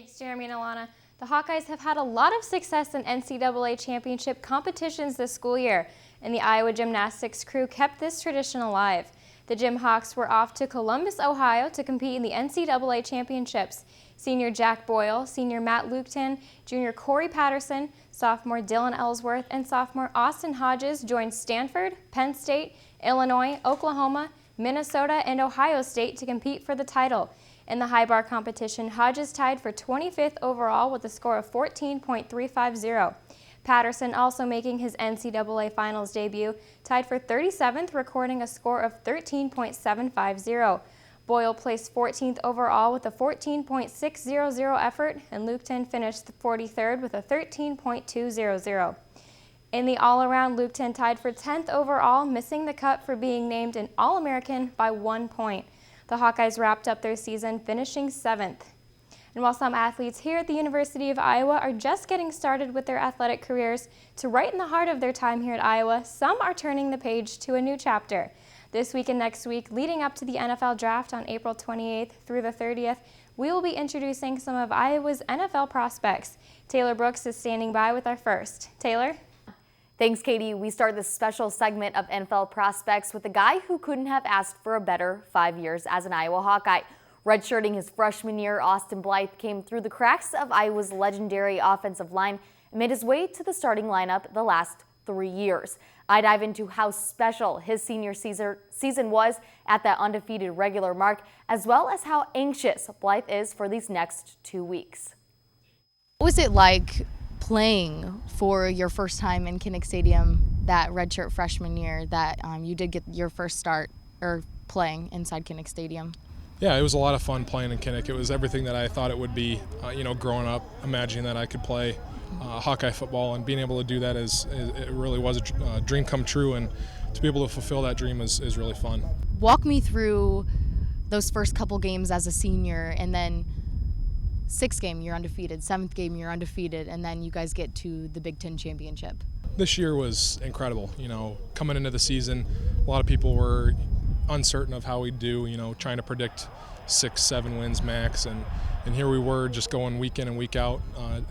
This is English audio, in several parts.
Thanks, Jeremy and Alana. The Hawkeyes have had a lot of success in NCAA championship competitions this school year, and the Iowa gymnastics crew kept this tradition alive. The Gym Hawks were off to Columbus, Ohio to compete in the NCAA championships. Senior Jack Boyle, senior Matt Lukton, junior Corey Patterson, sophomore Dylan Ellsworth, and sophomore Austin Hodges joined Stanford, Penn State, Illinois, Oklahoma, Minnesota, and Ohio State to compete for the title. In the high bar competition, Hodges tied for 25th overall with a score of 14.350. Patterson, also making his NCAA finals debut, tied for 37th, recording a score of 13.750. Boyle placed 14th overall with a 14.600 effort, and Lukton finished 43rd with a 13.200. In the all-around, Lukton tied for 10th overall, missing the cut for being named an All-American by 1 point. The Hawkeyes wrapped up their season finishing 7th. And while some athletes here at the University of Iowa are just getting started with their athletic careers, to right in the heart of their time here at Iowa, some are turning the page to a new chapter. This week and next week, leading up to the NFL Draft on April 28th through the 30th, we will be introducing some of Iowa's NFL prospects. Taylor Brooks is standing by with our first. Taylor? Thanks, Katie. We start this special segment of NFL prospects with a guy who couldn't have asked for a better 5 years as an Iowa Hawkeye. Redshirting his freshman year, Austin Blythe came through the cracks of Iowa's legendary offensive line and made his way to the starting lineup the last 3 years. I dive into how special his senior season was at that undefeated regular mark, as well as how anxious Blythe is for these next 2 weeks. What was it like playing for your first time in Kinnick Stadium that redshirt freshman year that you did get your first start or playing inside Kinnick Stadium? Yeah, it was a lot of fun playing in Kinnick. It was everything that I thought it would be, growing up, imagining that I could play Hawkeye football, and being able to do that it really was a dream come true, and to be able to fulfill that dream is really fun. Walk me through those first couple games as a senior, and then 6th game you're undefeated, 7th game you're undefeated, and then you guys get to the Big Ten championship. This year was incredible. Coming into the season, a lot of people were uncertain of how we'd do, trying to predict 6-7 wins max, and here we were just going week in and week out,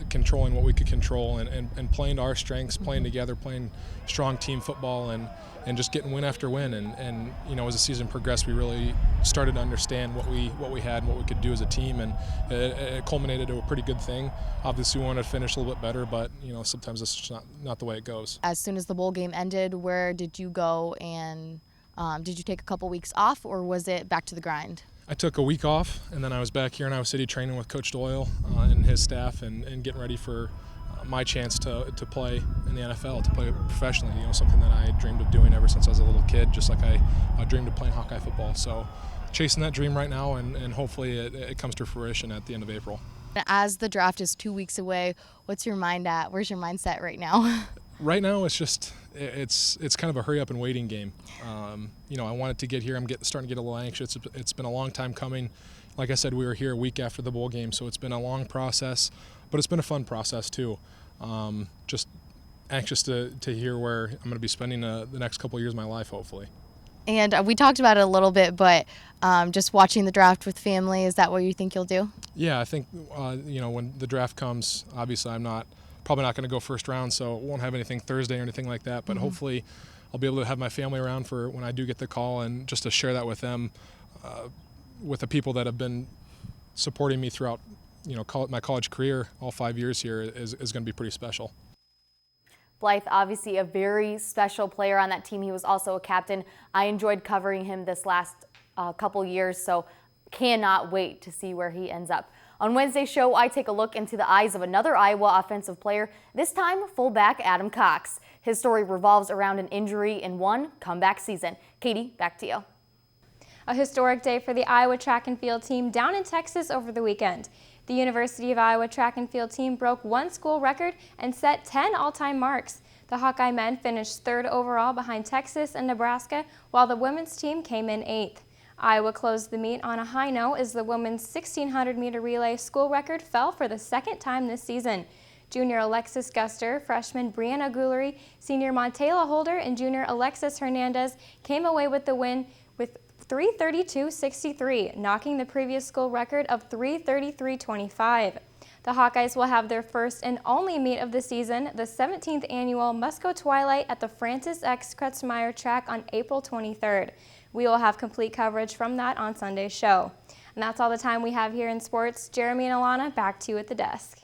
controlling what we could control, and playing to our strengths, playing together, playing strong team football, and just getting win after win. And as the season progressed, we really started to understand what we had and what we could do as a team, and it culminated to a pretty good thing. Obviously we wanted to finish a little bit better, but sometimes that's just not the way it goes. As soon as the bowl game ended, where did you go, and did you take a couple weeks off, or was it back to the grind? I took a week off, and then I was back here in Iowa City training with Coach Doyle and his staff, and getting ready for my chance to play in the NFL, to play professionally. Something that I dreamed of doing ever since I was a little kid, just like I dreamed of playing Hawkeye football. So chasing that dream right now, and hopefully it comes to fruition at the end of April. As the draft is 2 weeks away, what's your mind at? Where's your mindset right now? Right now, it's kind of a hurry up and waiting game. I wanted to get here. I'm starting to get a little anxious. It's been a long time coming. Like I said, we were here a week after the bowl game, so it's been a long process, but it's been a fun process too. Just anxious to hear where I'm going to be spending the next couple of years of my life, hopefully. And we talked about it a little bit, but just watching the draft with family, is that what you think you'll do? Yeah, I think when the draft comes, obviously I'm probably not going to go first round, so won't have anything Thursday or anything like that, but hopefully I'll be able to have my family around for when I do get the call, and just to share that with them, with the people that have been supporting me throughout my college career, all 5 years here, is going to be pretty special. Blythe, obviously a very special player on that team. He was also a captain. I enjoyed covering him this last couple years, so cannot wait to see where he ends up. On Wednesday's show, I take a look into the eyes of another Iowa offensive player, this time fullback Adam Cox. His story revolves around an injury in one comeback season. Katie, back to you. A historic day for the Iowa track and field team down in Texas over the weekend. The University of Iowa track and field team broke one school record and set 10 all-time marks. The Hawkeye men finished 3rd overall behind Texas and Nebraska, while the women's team came in 8th. Iowa closed the meet on a high note as the women's 1,600-meter relay school record fell for the 2nd time this season. Junior Alexis Guster, freshman Brianna Guillory, senior Montela Holder, and junior Alexis Hernandez came away with the win with 3:32.63, knocking the previous school record of 3:33.25. The Hawkeyes will have their first and only meet of the season, the 17th annual Musco Twilight at the Francis X. Kretzmeyer track on April 23rd. We will have complete coverage from that on Sunday's show. And that's all the time we have here in sports. Jeremy and Alana, back to you at the desk.